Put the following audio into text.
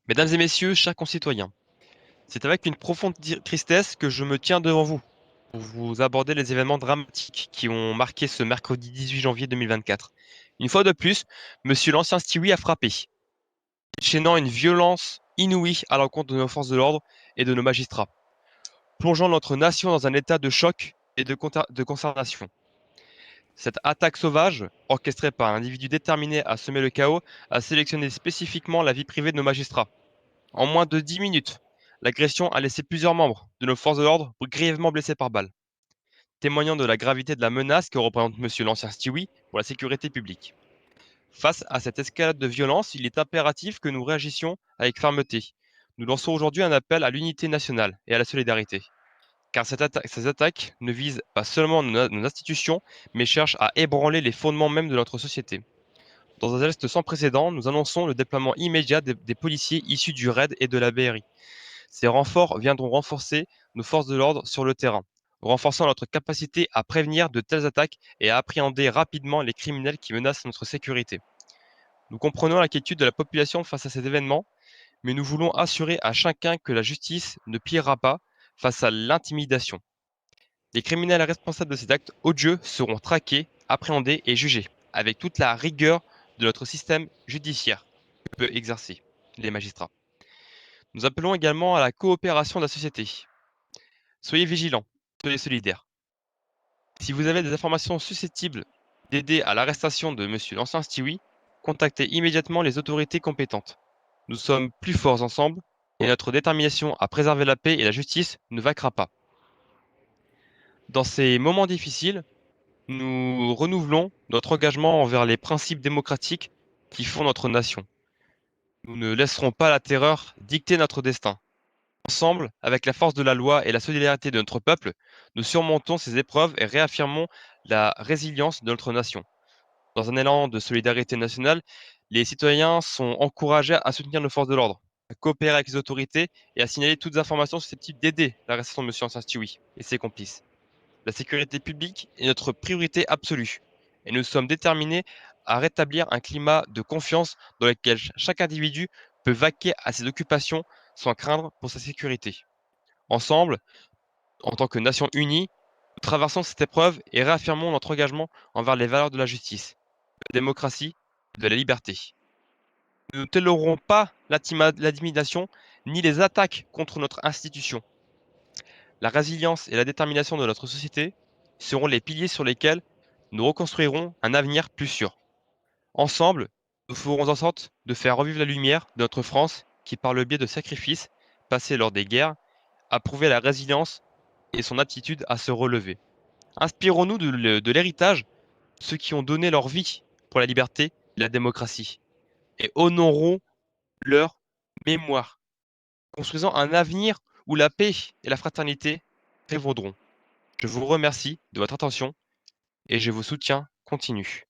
Mesdames et messieurs, chers concitoyens, c'est avec une profonde tristesse que je me tiens devant vous pour vous aborder les événements dramatiques qui ont marqué ce mercredi 18 janvier 2024. Une fois de plus, monsieur l'ancien Stewie a frappé, déchaînant une violence inouïe à l'encontre de nos forces de l'ordre et de nos magistrats, plongeant notre nation dans un état de choc et de consternation. Cette attaque sauvage, orchestrée par un individu déterminé à semer le chaos, a sélectionné spécifiquement la vie privée de nos magistrats. En moins de 10 minutes, l'agression a laissé plusieurs membres de nos forces de l'ordre grièvement blessés par balle, témoignant de la gravité de la menace que représente monsieur l'ancien Stewie pour la sécurité publique. Face à cette escalade de violence, il est impératif que nous réagissions avec fermeté. Nous lançons aujourd'hui un appel à l'unité nationale et à la solidarité, car ces attaques ne visent pas seulement nos institutions, mais cherchent à ébranler les fondements mêmes de notre société. Dans un geste sans précédent, nous annonçons le déploiement immédiat des policiers issus du RAID et de la BRI. Ces renforts viendront renforcer nos forces de l'ordre sur le terrain, renforçant notre capacité à prévenir de telles attaques et à appréhender rapidement les criminels qui menacent notre sécurité. Nous comprenons l'inquiétude de la population face à ces événements, mais nous voulons assurer à chacun que la justice ne pliera pas face à l'intimidation. Les criminels responsables de ces actes odieux seront traqués, appréhendés et jugés, avec toute la rigueur de notre système judiciaire que peut exercer les magistrats. Nous appelons également à la coopération de la société. Soyez vigilants, soyez solidaires. Si vous avez des informations susceptibles d'aider à l'arrestation de monsieur l'ancien Stewie, contactez immédiatement les autorités compétentes. Nous sommes plus forts ensemble et notre détermination à préserver la paix et la justice ne vaincra pas. Dans ces moments difficiles, nous renouvelons notre engagement envers les principes démocratiques qui font notre nation. Nous ne laisserons pas la terreur dicter notre destin. Ensemble, avec la force de la loi et la solidarité de notre peuple, nous surmontons ces épreuves et réaffirmons la résilience de notre nation. Dans un élan de solidarité nationale, les citoyens sont encouragés à soutenir nos forces de l'ordre, à coopérer avec les autorités et à signaler toutes les informations susceptibles d'aider l'arrestation de M. Ancien Stewie et ses complices. La sécurité publique est notre priorité absolue et nous sommes déterminés à rétablir un climat de confiance dans lequel chaque individu peut vaquer à ses occupations sans craindre pour sa sécurité. Ensemble, en tant que nation unie, nous traversons cette épreuve et réaffirmons notre engagement envers les valeurs de la justice, de la démocratie et de la liberté. Nous ne tolérerons pas l'intimidation ni les attaques contre notre institution. La résilience et la détermination de notre société seront les piliers sur lesquels nous reconstruirons un avenir plus sûr. Ensemble, nous ferons en sorte de faire revivre la lumière de notre France qui, par le biais de sacrifices passés lors des guerres, a prouvé la résilience et son aptitude à se relever. Inspirons-nous de l'héritage de ceux qui ont donné leur vie pour la liberté et la démocratie et honorons leur mémoire, construisant un avenir où la paix et la fraternité prévaudront. Je vous remercie de votre attention et je vous soutiens continu.